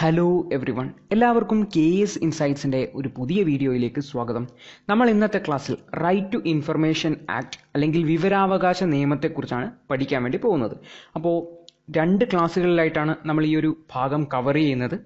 Hello every one, എല്ലാവർക്കും KS ഇൻസൈറ്റ്സിൻ്റെ ഒരു പുതിയ വീഡിയോയിലേക്ക് സ്വാഗതം. നമ്മൾ ഇന്നത്തെ ക്ലാസ്സിൽ റൈറ്റ് ടു ഇൻഫർമേഷൻ ആക്ട് അല്ലെങ്കിൽ വിവരാവകാശ നിയമത്തെക്കുറിച്ചാണ് പഠിക്കാൻ വേണ്ടി പോകുന്നത്. അപ്പോൾ 2 ക്ലാസ്സുകളിലായിട്ടാണ് നമ്മൾ ഈ ഒരു ഭാഗം കവർ ചെയ്യുന്നത്.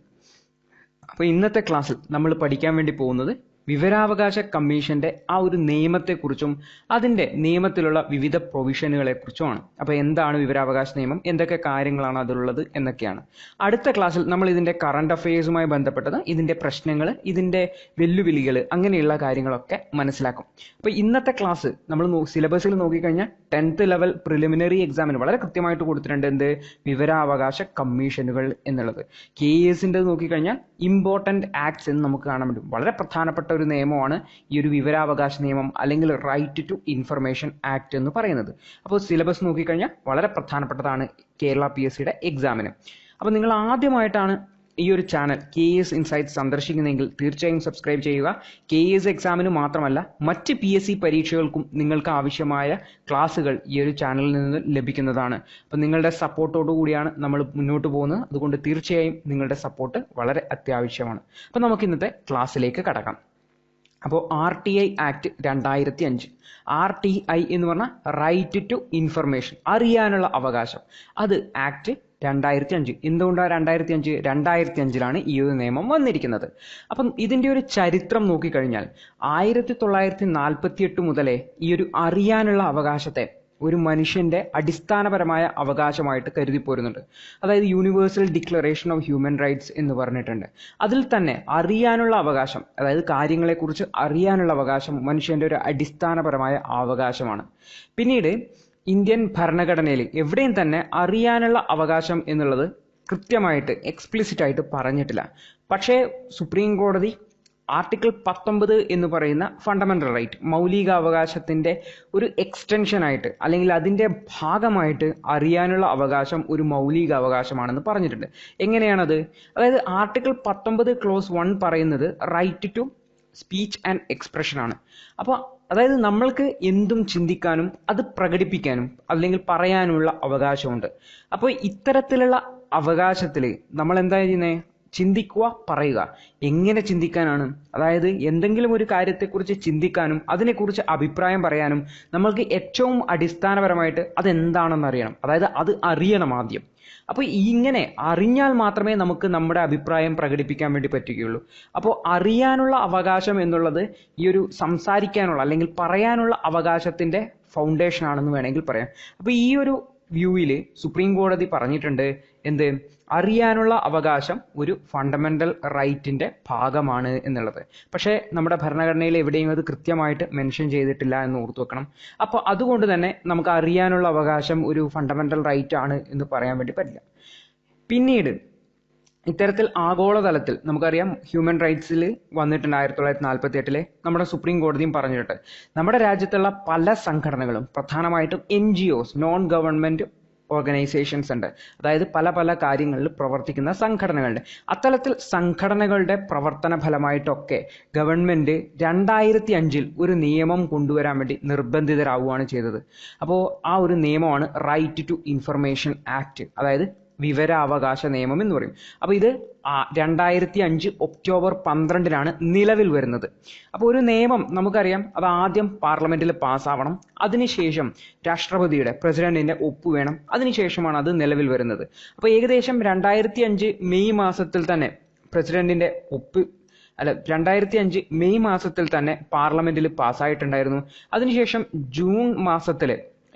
അപ്പോൾ ഇന്നത്തെ ക്ലാസ്സിൽ നമ്മൾ പഠിക്കാൻ വേണ്ടി പോകുന്നത് വിവരാവകാശ കമ്മീഷന്റെ ആ ഒരു നിയമത്തെക്കുറിച്ചും അതിൻ്റെ നിയമത്തിലുള്ള വിവിധ പ്രൊവിഷനുകളെക്കുറിച്ചുമാണ്. അപ്പോൾ എന്താണ് വിവരാവകാശ നിയമം, എന്തൊക്കെ കാര്യങ്ങളാണ് അതിലുള്ളത് എന്നൊക്കെയാണ്. അടുത്ത ക്ലാസ്സിൽ നമ്മൾ ഇതിൻ്റെ കറണ്ട് അഫയേഴ്സുമായി ബന്ധപ്പെട്ടത്, ഇതിൻ്റെ പ്രശ്നങ്ങൾ, ഇതിൻ്റെ വെല്ലുവിളികൾ, അങ്ങനെയുള്ള കാര്യങ്ങളൊക്കെ മനസ്സിലാക്കും. അപ്പോൾ ഇന്നത്തെ ക്ലാസ് നമ്മൾ സിലബസിൽ നോക്കിക്കഴിഞ്ഞാൽ 10th ലെവൽ പ്രിലിമിനറി എക്സാമിന് വളരെ കൃത്യമായിട്ട് കൊടുത്തിട്ടുണ്ട് എന്ത്, വിവരാവകാശ കമ്മീഷനുകൾ എന്നുള്ളത്. KSന്റെ നോക്കിക്കഴിഞ്ഞാൽ ഇമ്പോർട്ടൻ്റ് ആക്ട്സ് എന്ന് നമുക്ക് കാണാൻ പറ്റും. വളരെ പ്രധാനപ്പെട്ട ഒരു നിയമമാണ് ഈ ഒരു വിവരാവകാശ നിയമം അല്ലെങ്കിൽ റൈറ്റ് ടു ഇൻഫർമേഷൻ ആക്ട് എന്ന് പറയുന്നത്. അപ്പോൾ സിലബസ് നോക്കിക്കഴിഞ്ഞാൽ വളരെ പ്രധാനപ്പെട്ടതാണ് കേരള PSCയുടെ എക്സാമിന്. അപ്പോൾ നിങ്ങൾ ആദ്യമായിട്ടാണ് ഈ ഒരു ചാനൽ KS ഇൻസൈറ്റ്സ് സന്ദർശിക്കുന്നെങ്കിൽ തീർച്ചയായും സബ്സ്ക്രൈബ് ചെയ്യുക. KS എക്സാമിന് മാത്രമല്ല മറ്റ് PSC പരീക്ഷകൾക്കും നിങ്ങൾക്ക് ആവശ്യമായ ക്ലാസ്സുകൾ ഈ ഒരു ചാനലിൽ നിന്ന് ലഭിക്കുന്നതാണ്. അപ്പോൾ നിങ്ങളുടെ സപ്പോർട്ടോടു കൂടിയാണ് നമ്മൾ മുന്നോട്ട് പോകുന്നത്. അതുകൊണ്ട് തീർച്ചയായും നിങ്ങളുടെ സപ്പോർട്ട് വളരെ അത്യാവശ്യമാണ്. അപ്പോൾ നമുക്ക് ഇന്നത്തെ ക്ലാസ്സിലേക്ക് കടക്കാം. അപ്പോൾ RTI ആക്ട് 2005, RTI എന്ന് പറഞ്ഞാൽ റൈറ്റ് ടു ഇൻഫർമേഷൻ, അറിയാനുള്ള അവകാശം, അത് ആക്ട് 2005. എന്തുകൊണ്ടാണ് 2005? 2005 ഈ ഒരു നിയമം വന്നിരിക്കുന്നത്. അപ്പം ഇതിൻ്റെ ഒരു ചരിത്രം നോക്കിക്കഴിഞ്ഞാൽ 1948 മുതലേ ഈ ഒരു അറിയാനുള്ള അവകാശത്തെ ഒരു മനുഷ്യന്റെ അടിസ്ഥാനപരമായ അവകാശമായിട്ട് കരുതി പോരുന്നുണ്ട്. അതായത് universal declaration of human rights എന്ന് പറഞ്ഞിട്ടുണ്ട്. അതിൽ തന്നെ അറിയാനുള്ള അവകാശം, അതായത് കാര്യങ്ങളെക്കുറിച്ച് അറിയാനുള്ള അവകാശം മനുഷ്യന്റെ ഒരു അടിസ്ഥാനപരമായ അവകാശമാണ്. പിന്നീട് ഇന്ത്യൻ ഭരണഘടനയിൽ എവിടെയും തന്നെ അറിയാനുള്ള അവകാശം എന്നുള്ളത് കൃത്യമായിട്ട് എക്സ്പ്ലിസിറ്റ് ആയിട്ട് പറഞ്ഞിട്ടില്ല. പക്ഷേ സുപ്രീം കോടതി ആർട്ടിക്കിൾ 19 എന്ന് പറയുന്ന ഫണ്ടമെന്റൽ റൈറ്റ്, മൗലികാവകാശത്തിന്റെ ഒരു എക്സ്റ്റൻഷനായിട്ട് അല്ലെങ്കിൽ അതിൻ്റെ ഭാഗമായിട്ട് അറിയാനുള്ള അവകാശം ഒരു മൗലികാവകാശമാണെന്ന് പറഞ്ഞിട്ടുണ്ട്. എങ്ങനെയാണത്? അതായത് ആർട്ടിക്കിൾ 19 ക്ലോസ് 1 പറയുന്നത് right to speech and expression ആണ്. അപ്പോൾ അതായത് നമ്മൾക്ക് എന്തും ചിന്തിക്കാനും അത് പ്രകടിപ്പിക്കാനും അല്ലെങ്കിൽ പറയാനുള്ള അവകാശമുണ്ട്. അപ്പോൾ ഇത്തരത്തിലുള്ള അവകാശത്തിൽ നമ്മൾ എന്താ ചെയ്യുന്നത്? ചിന്തിക്കുക, പറയുക. എങ്ങനെ ചിന്തിക്കാനാണ്? അതായത് എന്തെങ്കിലും ഒരു കാര്യത്തെക്കുറിച്ച് ചിന്തിക്കാനും അതിനെക്കുറിച്ച് അഭിപ്രായം പറയാനും നമ്മൾക്ക് ഏറ്റവും അടിസ്ഥാനപരമായിട്ട് അതെന്താണെന്ന് അറിയണം. അതായത് അത് അറിയണം ആദ്യം. അപ്പോൾ ഇങ്ങനെ അറിഞ്ഞാൽ മാത്രമേ നമുക്ക് നമ്മുടെ അഭിപ്രായം പ്രകടിപ്പിക്കാൻ വേണ്ടി പറ്റുകയുള്ളൂ. അപ്പോൾ അറിയാനുള്ള അവകാശം എന്നുള്ളത് ഈ ഒരു സംസാരിക്കാനുള്ള അല്ലെങ്കിൽ പറയാനുള്ള അവകാശത്തിന്റെ ഫൗണ്ടേഷൻ ആണെന്ന് വേണമെങ്കിൽ പറയാം. അപ്പോൾ ഈ ഒരു വ്യൂവിൽ സുപ്രീം കോടതി പറഞ്ഞിട്ടുണ്ട് എന്ത്, അറിയാനുള്ള അവകാശം ഒരു ഫണ്ടമെന്റൽ റൈറ്റിന്റെ ഭാഗമാണ് എന്നുള്ളത്. പക്ഷേ നമ്മുടെ ഭരണഘടനയിൽ എവിടെയും അത് കൃത്യമായിട്ട് മെൻഷൻ ചെയ്തിട്ടില്ല എന്ന് ഓർത്തു വെക്കണം. അപ്പോൾ അതുകൊണ്ട് തന്നെ നമുക്ക് അറിയാനുള്ള അവകാശം ഒരു ഫണ്ടമെന്റൽ റൈറ്റ് ആണ് എന്ന് പറയാൻ വേണ്ടി പറ്റില്ല. പിന്നീട് ഇത്തരത്തിൽ ആഗോളതലത്തിൽ നമുക്കറിയാം ഹ്യൂമൻ റൈറ്റ്സിൽ വന്നിട്ടുണ്ട് 1948 നമ്മുടെ സുപ്രീം കോടതിയും പറഞ്ഞിട്ടുണ്ട്. നമ്മുടെ രാജ്യത്തുള്ള പല സംഘടനകളും, പ്രധാനമായിട്ടും NGOs, നോൺ ഗവൺമെന്റ് ഓർഗനൈസേഷൻസ് ഉണ്ട്. അതായത് പല പല കാര്യങ്ങളിൽ പ്രവർത്തിക്കുന്ന സംഘടനകളുണ്ട്. അത്തരത്തിൽ സംഘടനകളുടെ പ്രവർത്തന ഫലമായിട്ടൊക്കെ ഗവൺമെന്റ് 2005 ഒരു നിയമം കൊണ്ടുവരാൻ വേണ്ടി നിർബന്ധിതരാവുകയാണ് ചെയ്തത്. അപ്പോൾ ആ ഒരു നിയമമാണ് റൈറ്റ് ടു ഇൻഫർമേഷൻ ആക്ട്, അതായത് വിവരാവകാശ നിയമം എന്ന് പറയും. അപ്പോൾ ഇത് 2005 ഒക്ടോബർ 12 നിലവിൽ വരുന്നത്. അപ്പോൾ ഒരു നിയമം നമുക്കറിയാം അത് ആദ്യം പാർലമെന്റിൽ പാസ്സാവണം, അതിനുശേഷം രാഷ്ട്രപതിയുടെ, പ്രസിഡന്റിന്റെ ഒപ്പ് വേണം, അതിനുശേഷമാണ് അത് നിലവിൽ വരുന്നത്. അപ്പോൾ ഏകദേശം 2005 മെയ് മാസത്തിൽ തന്നെ പ്രസിഡന്റിന്റെ ഒപ്പ് 2005 മെയ് മാസത്തിൽ തന്നെ പാർലമെന്റിൽ പാസ്സായിട്ടുണ്ടായിരുന്നു. അതിനുശേഷം ജൂൺ മാസത്തിൽ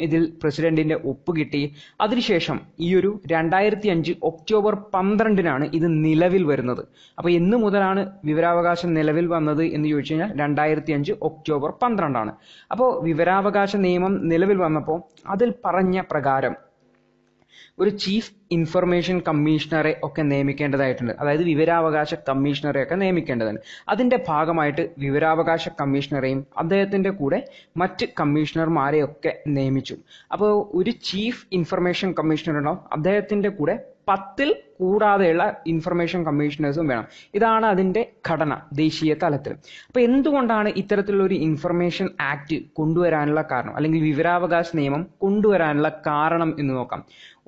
ഇതിൽ പ്രസിഡന്റിന്റെ ഒപ്പ് കിട്ടി. അതിനുശേഷം ഈ ഒരു 2005 ഒക്ടോബർ 12 ഇത് നിലവിൽ വരുന്നത്. അപ്പോൾ എന്ന് മുതലാണ് വിവരാവകാശം നിലവിൽ വന്നത് എന്ന് ചോദിച്ചു കഴിഞ്ഞാൽ 2005 ഒക്ടോബർ 12. അപ്പോൾ വിവരാവകാശ നിയമം നിലവിൽ വന്നപ്പോൾ അതിൽ പറഞ്ഞ പ്രകാരം ഒരു ചീഫ് ഇൻഫർമേഷൻ കമ്മീഷണറെ ഒക്കെ നിയമിക്കേണ്ടതായിട്ടുണ്ട്. അതായത് വിവരാവകാശ കമ്മീഷണറെ ഒക്കെ നിയമിക്കേണ്ടതാണ്. അതിന്റെ ഭാഗമായിട്ട് വിവരാവകാശ കമ്മീഷണറെയും അദ്ദേഹത്തിന്റെ കൂടെ മറ്റ് കമ്മീഷണർമാരെയൊക്കെ നിയമിച്ചു. അപ്പോൾ ഒരു ചീഫ് ഇൻഫർമേഷൻ കമ്മീഷണർ ഉണ്ടാവും, അദ്ദേഹത്തിന്റെ കൂടെ 10 കൂടാതെയുള്ള ഇൻഫർമേഷൻ കമ്മീഷണേഴ്സും വേണം. ഇതാണ് അതിന്റെ ഘടന ദേശീയ തലത്തിൽ. അപ്പോൾ എന്തുകൊണ്ടാണ് ഇത്തരത്തിലുള്ള ഒരു ഇൻഫർമേഷൻ ആക്ട് കൊണ്ടുവരാനുള്ള കാരണം അല്ലെങ്കിൽ വിവരാവകാശ നിയമം കൊണ്ടുവരാനുള്ള കാരണം എന്ന് നോക്കാം.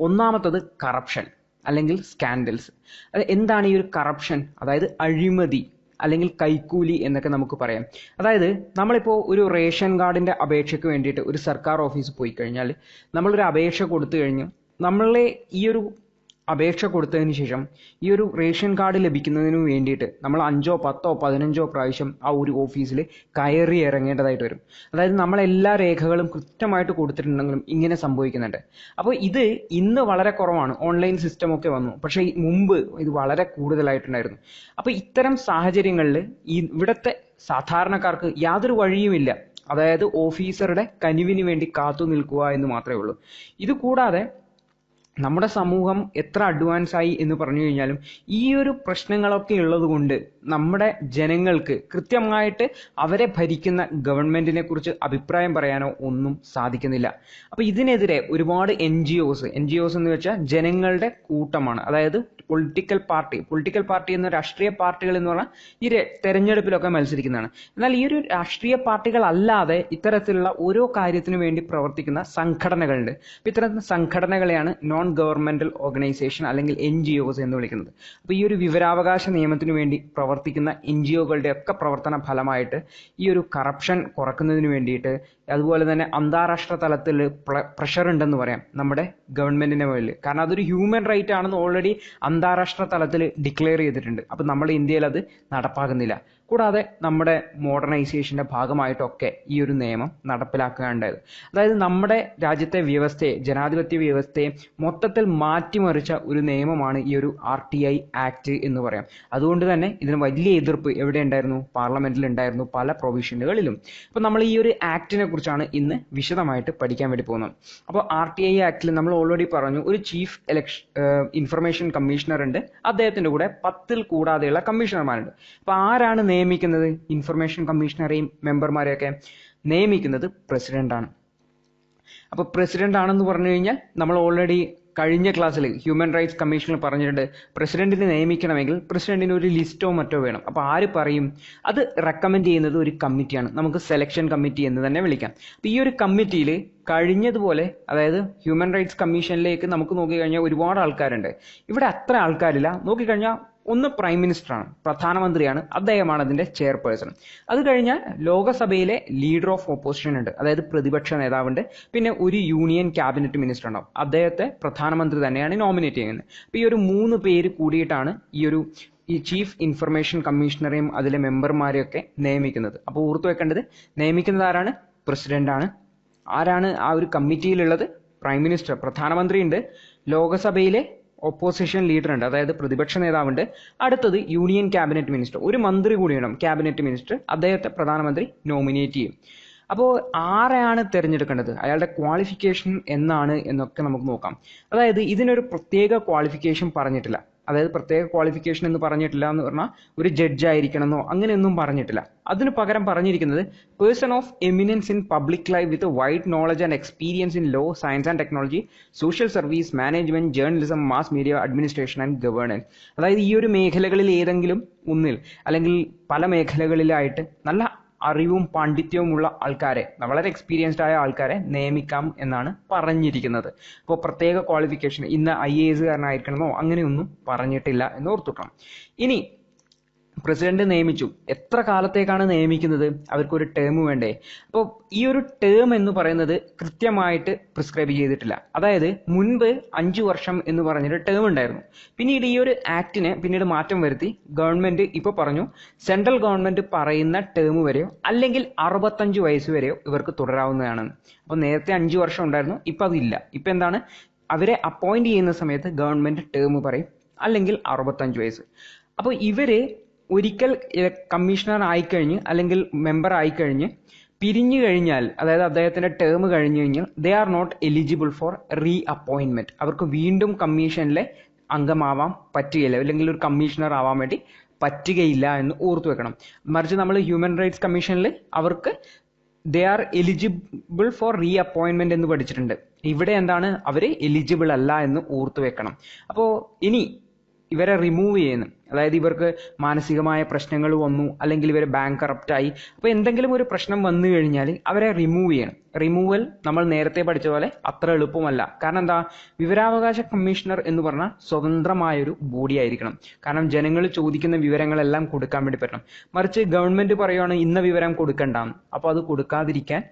ഒന്നാമത്തത് കറപ്ഷൻ, അല്ലെങ്കിൽ സ്കാൻഡൽസ്. അത് എന്താണ് ഈ ഒരു കറപ്ഷൻ, അതായത് അഴിമതി അല്ലെങ്കിൽ കൈക്കൂലി എന്നൊക്കെ നമുക്ക് പറയാം. അതായത് നമ്മളിപ്പോൾ ഒരു റേഷൻ കാർഡിന്റെ അപേക്ഷയ്ക്ക് വേണ്ടിയിട്ട് ഒരു സർക്കാർ ഓഫീസിൽ പോയി കഴിഞ്ഞാൽ നമ്മളൊരു അപേക്ഷ കൊടുത്തു കഴിഞ്ഞ് നമ്മളെ ഈ ഒരു അപേക്ഷ കൊടുത്തതിന് ശേഷം ഈ ഒരു റേഷൻ കാർഡ് ലഭിക്കുന്നതിന് വേണ്ടിയിട്ട് നമ്മൾ 5, 10, 15 പ്രാവശ്യം ആ ഒരു ഓഫീസിൽ കയറി ഇറങ്ങേണ്ടതായിട്ട് വരും. അതായത് നമ്മളെല്ലാ രേഖകളും കൃത്യമായിട്ട് കൊടുത്തിട്ടുണ്ടെങ്കിലും ഇങ്ങനെ സംഭവിക്കുന്നുണ്ട്. അപ്പോൾ ഇത് ഇന്ന് വളരെ കുറവാണ്, ഓൺലൈൻ സിസ്റ്റം ഒക്കെ വന്നു, പക്ഷേ മുമ്പ് ഇത് വളരെ കൂടുതലായിട്ടുണ്ടായിരുന്നു. അപ്പോൾ ഇത്തരം സാഹചര്യങ്ങളിൽ ഇവിടുത്തെ സാധാരണക്കാർക്ക് യാതൊരു വഴിയുമില്ല, അതായത് ഓഫീസറുടെ കനിവിന് വേണ്ടി കാത്തു നിൽക്കുക എന്ന് മാത്രമേ ഉള്ളൂ. ഇത് കൂടാതെ നമ്മുടെ സമൂഹം എത്ര അഡ്വാൻസ് ആയി എന്ന് പറഞ്ഞു കഴിഞ്ഞാലും ഈ ഒരു പ്രശ്നങ്ങളൊക്കെ ഉള്ളത് കൊണ്ട് നമ്മുടെ ജനങ്ങൾക്ക് കൃത്യമായിട്ട് അവരെ ഭരിക്കുന്ന ഗവൺമെന്റിനെ കുറിച്ച് അഭിപ്രായം പറയാനോ ഒന്നും സാധിക്കുന്നില്ല. അപ്പൊ ഇതിനെതിരെ ഒരുപാട് NGOs എന്ന് വെച്ചാൽ ജനങ്ങളുടെ കൂട്ടമാണ്, അതായത് പൊളിറ്റിക്കൽ പാർട്ടി എന്ന രാഷ്ട്രീയ പാർട്ടികൾ എന്ന് പറഞ്ഞാൽ ഈ തെരഞ്ഞെടുപ്പിലൊക്കെ മത്സരിക്കുന്നതാണ്. എന്നാൽ ഈ ഒരു രാഷ്ട്രീയ പാർട്ടികൾ അല്ലാതെ ഇത്തരത്തിലുള്ള ഓരോ കാര്യത്തിനു വേണ്ടി പ്രവർത്തിക്കുന്ന സംഘടനകളുണ്ട്. ഇത്തരത്തിലുള്ള സംഘടനകളെയാണ് നോൺ ഗവൺമെന്റൽ ഓർഗനൈസേഷൻ അല്ലെങ്കിൽ NGOs എന്ന് വിളിക്കുന്നത്. അപ്പോൾ ഈ ഒരു വിവരാവകാശ നിയമത്തിനു വേണ്ടി പ്രവർത്തിക്കുന്ന NGOകളുടെ ഒക്കെ പ്രവർത്തന ഫലമായിട്ട് ഈ ഒരു കറപ്ഷൻ കുറക്കുന്നതിന് വേണ്ടിയിട്ട്, അതുപോലെ തന്നെ അന്താരാഷ്ട്ര തലത്തിൽ പ്രഷർ ഉണ്ടെന്ന് പറയാം നമ്മുടെ ഗവൺമെന്റിന്റെ മുകളിൽ. കാരണം അതൊരു ഹ്യൂമൻ റൈറ്റ് ആണെന്ന് ഓൾറെഡി അന്താരാഷ്ട്ര തലത്തിൽ ഡിക്ലെയർ ചെയ്തിട്ടുണ്ട്. അപ്പം നമ്മൾ ഇന്ത്യയിൽ അത് നടപ്പാക്കുന്നില്ല. കൂടാതെ നമ്മുടെ മോഡേണൈസേഷന്റെ ഭാഗമായിട്ടൊക്കെ ഈ ഒരു നിയമം നടപ്പിലാക്കുകയുണ്ടായത്. അതായത് നമ്മുടെ രാജ്യത്തെ വ്യവസ്ഥയെ, ജനാധിപത്യ വ്യവസ്ഥയെ മൊത്തത്തിൽ മാറ്റിമറിച്ച ഒരു നിയമമാണ് ഈ ഒരു RTI ആക്ട് എന്ന് പറയാം. അതുകൊണ്ട് തന്നെ ഇതിന് വലിയ എതിർപ്പ് എവിടെ ഉണ്ടായിരുന്നു? പാർലമെന്റിൽ ഉണ്ടായിരുന്നു, പല പ്രൊവിഷനുകളിലും. അപ്പോൾ നമ്മൾ ഈ ഒരു ആക്ടിനെ കുറിച്ചാണ് ഇന്ന് വിശദമായിട്ട് പഠിക്കാൻ വേണ്ടി പോകുന്നത്. അപ്പോൾ RTI ആക്ടിൽ നമ്മൾ ഓൾറെഡി പറഞ്ഞു, ഒരു ചീഫ് ഇൻഫർമേഷൻ കമ്മീഷണർ ഉണ്ട്, അദ്ദേഹത്തിന്റെ കൂടെ 10 കൂടാതെയുള്ള കമ്മീഷണർമാരുണ്ട്. അപ്പോൾ ആരാണ് നിയമിക്കുന്നത്? ഇൻഫർമേഷൻ കമ്മീഷണറെയും മെമ്പർമാരെയൊക്കെ നിയമിക്കുന്നത് പ്രസിഡന്റാണ്. അപ്പൊ പ്രസിഡന്റ് ആണെന്ന് പറഞ്ഞു കഴിഞ്ഞാൽ നമ്മൾ ഓൾറെഡി കഴിഞ്ഞ ക്ലാസ്സിൽ ഹ്യൂമൻ റൈറ്റ്സ് കമ്മീഷനിൽ പറഞ്ഞിട്ടുണ്ട്, പ്രസിഡന്റിനെ നിയമിക്കണമെങ്കിൽ പ്രസിഡന്റിന് ഒരു ലിസ്റ്റോ മറ്റോ വേണം. അപ്പോൾ ആര് പറയും? അത് റെക്കമെൻഡ് ചെയ്യുന്നത് ഒരു കമ്മിറ്റിയാണ്, നമുക്ക് സെലക്ഷൻ കമ്മിറ്റി എന്ന് തന്നെ വിളിക്കാം. അപ്പോൾ ഈ ഒരു കമ്മിറ്റിയിൽ കഴിഞ്ഞതുപോലെ, അതായത് ഹ്യൂമൻ റൈറ്റ്സ് കമ്മീഷനിലേക്ക് നമുക്ക് നോക്കിക്കഴിഞ്ഞാൽ ഒരുപാട് ആൾക്കാരുണ്ട്. ഇവിടെ അത്ര ആൾക്കാരില്ല. നോക്കിക്കഴിഞ്ഞാൽ ഒന്ന് പ്രൈം മിനിസ്റ്ററാണ്, പ്രധാനമന്ത്രിയാണ്, അദ്ദേഹമാണ് അതിന്റെ ചെയർപേഴ്സൺ. അത് കഴിഞ്ഞാൽ ലോകസഭയിലെ ലീഡർ ഓഫ് ഓപ്പോസിഷൻ ഉണ്ട്, അതായത് പ്രതിപക്ഷ നേതാവുണ്ട്. പിന്നെ ഒരു യൂണിയൻ ക്യാബിനറ്റ് മിനിസ്റ്റർ ഉണ്ടാവും, അദ്ദേഹത്തെ പ്രധാനമന്ത്രി തന്നെയാണ് നോമിനേറ്റ് ചെയ്യുന്നത്. അപ്പൊ ഈ ഒരു 3 പേര് കൂടിയിട്ടാണ് ഈ ചീഫ് ഇൻഫർമേഷൻ കമ്മീഷണറെയും അതിലെ മെമ്പർമാരെയൊക്കെ നിയമിക്കുന്നത്. അപ്പോൾ ഓർത്തു വെക്കേണ്ടത്, നിയമിക്കുന്നത് ആരാണ്? പ്രസിഡന്റ് ആണ്. ആരാണ് ആ ഒരു കമ്മിറ്റിയിലുള്ളത്? പ്രൈം മിനിസ്റ്റർ, പ്രധാനമന്ത്രി ഉണ്ട്. ലോകസഭയിലെ ഓപ്പോസിഷൻ ലീഡർ ഉണ്ട്, അതായത് പ്രതിപക്ഷ നേതാവുണ്ട്. അടുത്തത് യൂണിയൻ ക്യാബിനറ്റ് മിനിസ്റ്റർ, ഒരു മന്ത്രി കൂടിയാണ് ക്യാബിനറ്റ് മിനിസ്റ്റർ, അദ്ദേഹത്തെ പ്രധാനമന്ത്രി നോമിനേറ്റ് ചെയ്യും. അപ്പോൾ ആരെയാണ് തിരഞ്ഞെടുക്കേണ്ടത്, അയാളുടെ ക്വാളിഫിക്കേഷൻ എന്നാണ് എന്നൊക്കെ നമുക്ക് നോക്കാം. അതായത് ഇതിനൊരു പ്രത്യേക ക്വാളിഫിക്കേഷൻ പറഞ്ഞിട്ടില്ല. അതായത് പ്രത്യേക ക്വാളിഫിക്കേഷൻ എന്ന് പറഞ്ഞിട്ടില്ല എന്ന് പറഞ്ഞാൽ ഒരു ജഡ്ജ് ആയിരിക്കണമെന്നോ അങ്ങനെയൊന്നും പറഞ്ഞിട്ടില്ല. അതിന് പകരം പറഞ്ഞിരിക്കുന്നത് person of eminence in public life with wide knowledge and experience in law, science and technology, social service, management, journalism, mass media, administration and governance. അതായത് ഈ ഒരു മേഖലകളിൽ ഏതെങ്കിലും ഒന്നിൽ അല്ലെങ്കിൽ പല മേഖലകളിലായിട്ട് നല്ല അറിവും പാണ്ഡിത്യവുമുള്ള ആൾക്കാരെ, വളരെ എക്സ്പീരിയൻസ്ഡ് ആയ ആൾക്കാരെ നിയമിക്കാം എന്നാണ് പറഞ്ഞിരിക്കുന്നത്. അപ്പോൾ പ്രത്യേക ക്വാളിഫിക്കേഷൻ ഇന്ന് IAS കാരനായിരിക്കണമെന്നോ അങ്ങനെയൊന്നും പറഞ്ഞിട്ടില്ല എന്ന് ഓർത്തുക്കണം. ഇനി പ്രസിഡന്റ് നിയമിച്ചു, എത്ര കാലത്തേക്കാണ് നിയമിക്കുന്നത്? അവർക്കൊരു ടേം വേണ്ടേ? അപ്പോൾ ഈ ഒരു ടേം എന്ന് പറയുന്നത് കൃത്യമായിട്ട് പ്രിസ്ക്രൈബ് ചെയ്തിട്ടില്ല. അതായത് മുൻപ് 5 വർഷം എന്ന് പറഞ്ഞൊരു ടേം ഉണ്ടായിരുന്നു. പിന്നീട് ഈ ഒരു ആക്ടിനെ പിന്നീട് മാറ്റം വരുത്തി ഗവൺമെന്റ് ഇപ്പോൾ പറഞ്ഞു സെൻട്രൽ ഗവൺമെന്റ് പറയുന്ന ടേം വരെയോ അല്ലെങ്കിൽ 65 വയസ്സ് വരെയോ ഇവർക്ക് തുടരാവുന്നതാണ്. അപ്പോൾ നേരത്തെ 5 വർഷം ഉണ്ടായിരുന്നു, ഇപ്പം അതില്ല. ഇപ്പം എന്താണ്, അവരെ അപ്പോയിന്റ് ചെയ്യുന്ന സമയത്ത് ഗവൺമെന്റ് ടേം പറയും, അല്ലെങ്കിൽ 65 വയസ്സ്. അപ്പോൾ ഇവര് ഒരിക്കൽ കമ്മീഷണർ ആയിക്കഴിഞ്ഞ് അല്ലെങ്കിൽ മെമ്പർ ആയിക്കഴിഞ്ഞ് പിരിഞ്ഞു കഴിഞ്ഞാൽ, അതായത് അദ്ദേഹത്തിന്റെ ടേം കഴിഞ്ഞു കഴിഞ്ഞാൽ they are not eligible for reappointment. അവർക്ക് വീണ്ടും കമ്മീഷനിലെ അംഗമാവാൻ പറ്റുകയില്ല, അല്ലെങ്കിൽ ഒരു കമ്മീഷണർ ആവാൻ വേണ്ടി പറ്റുകയില്ല എന്ന് ഓർത്തു വെക്കണം. മറിച്ച് നമ്മൾ ഹ്യൂമൻ റൈറ്റ്സ് കമ്മീഷനിൽ അവർക്ക് they are eligible for re appointment എന്ന് പഠിച്ചിട്ടുണ്ട്. ഇവിടെ എന്താണ്, അവര് എലിജിബിൾ അല്ല എന്ന് ഓർത്തു വെക്കണം. അപ്പോൾ ഇനി ഇവരെ റിമൂവ് ചെയ്യുന്നു. അതായത് ഇവർക്ക് മാനസികമായ പ്രശ്നങ്ങൾ വന്നു, അല്ലെങ്കിൽ ഇവർ ബാങ്ക് കറപ്റ്റായി, അപ്പോൾ എന്തെങ്കിലും ഒരു പ്രശ്നം വന്നു കഴിഞ്ഞാൽ അവരെ റിമൂവ് ചെയ്യണം. റിമൂവൽ നമ്മൾ നേരത്തെ പഠിച്ച പോലെ അത്ര എളുപ്പമല്ല. കാരണം എന്താ, വിവരാവകാശ കമ്മീഷണർ എന്ന് പറഞ്ഞാൽ സ്വതന്ത്രമായൊരു ബോഡി ആയിരിക്കണം. കാരണം ജനങ്ങൾ ചോദിക്കുന്ന വിവരങ്ങളെല്ലാം കൊടുക്കാൻ വേണ്ടി പറ്റണം. മറിച്ച് ഗവൺമെന്റ് പറയുകയാണ് ഇന്ന വിവരം കൊടുക്കണ്ടാന്ന്, അപ്പോൾ അത് കൊടുക്കാതിരിക്കാൻ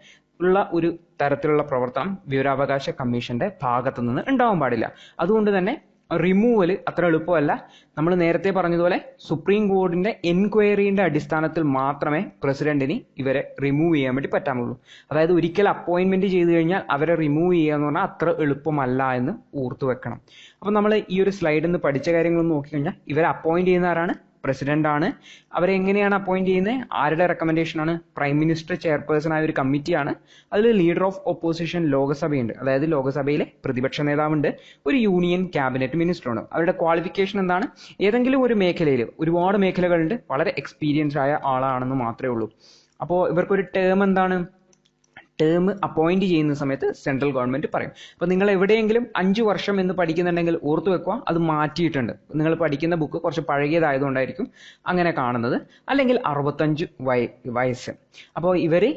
ഉള്ള ഒരു തരത്തിലുള്ള പ്രവർത്തനം വിവരാവകാശ കമ്മീഷന്റെ ഭാഗത്തു നിന്ന് ഉണ്ടാവാൻ പാടില്ല. അതുകൊണ്ട് തന്നെ റിമൂവൽ അത്ര എളുപ്പമല്ല. നമ്മൾ നേരത്തെ പറഞ്ഞതുപോലെ സുപ്രീം കോടതിന്റെ എൻക്വയറിന്റെ അടിസ്ഥാനത്തിൽ മാത്രമേ പ്രസിഡന്റിന് ഇവരെ റിമൂവ് ചെയ്യാൻ വേണ്ടി പറ്റാമുള്ളൂ. അതായത് ഒരിക്കൽ അപ്പോയിന്റ്മെന്റ് ചെയ്തു കഴിഞ്ഞാൽ അവരെ റിമൂവ് ചെയ്യുക എന്ന് പറഞ്ഞാൽ അത്ര എളുപ്പമല്ല എന്ന് ഓർത്തു വെക്കണം. അപ്പം നമ്മൾ ഈ ഒരു സ്ലൈഡിൽ നിന്ന് പഠിച്ച കാര്യങ്ങളൊന്നും നോക്കിക്കഴിഞ്ഞാൽ ഇവരെ അപ്പോയിന്റ് ചെയ്യുന്ന ആരാണ്? പ്രസിഡന്റ് ആണ്. അവരെ എങ്ങനെയാണ് അപ്പോയിന്റ് ചെയ്യുന്നത്? ആരുടെ റെക്കമെൻഡേഷൻ ആണ്? പ്രൈം മിനിസ്റ്റർ ചെയർപേഴ്സൺ ആയ ഒരു കമ്മിറ്റിയാണ്. അതിൽ ലീഡർ ഓഫ് ഓപ്പോസിഷൻ ലോകസഭയുണ്ട്, അതായത് ലോകസഭയിലെ പ്രതിപക്ഷ നേതാവുണ്ട്. ഒരു യൂണിയൻ ക്യാബിനറ്റ് മിനിസ്റ്റർ ഉണ്ട്. അവരുടെ ക്വാളിഫിക്കേഷൻ എന്താണ്? ഏതെങ്കിലും ഒരു മേഖലയിൽ, ഒരുപാട് മേഖലകളുണ്ട്, വളരെ എക്സ്പീരിയൻസ്ഡ് ആയ ആളാണെന്ന് മാത്രമേ ഉള്ളൂ. അപ്പോൾ ഇവർക്കൊരു ടേം എന്താണ്? ടേം അപ്പോയിന്റ് ചെയ്യുന്ന സമയത്ത് സെൻട്രൽ ഗവൺമെന്റ് പറയും. അപ്പോൾ നിങ്ങൾ എവിടെയെങ്കിലും 5 വർഷം എന്ന് പഠിക്കുന്നുണ്ടെങ്കിൽ ഓർത്തു വെക്കുക, അത് മാറ്റിയിട്ടുണ്ട്. നിങ്ങൾ പഠിക്കുന്ന ബുക്ക് കുറച്ച് പഴകിയതായതുകൊണ്ടായിരിക്കും അങ്ങനെ കാണുന്നത്. അല്ലെങ്കിൽ 65 വയസ്സ്. അപ്പോൾ ഇവര്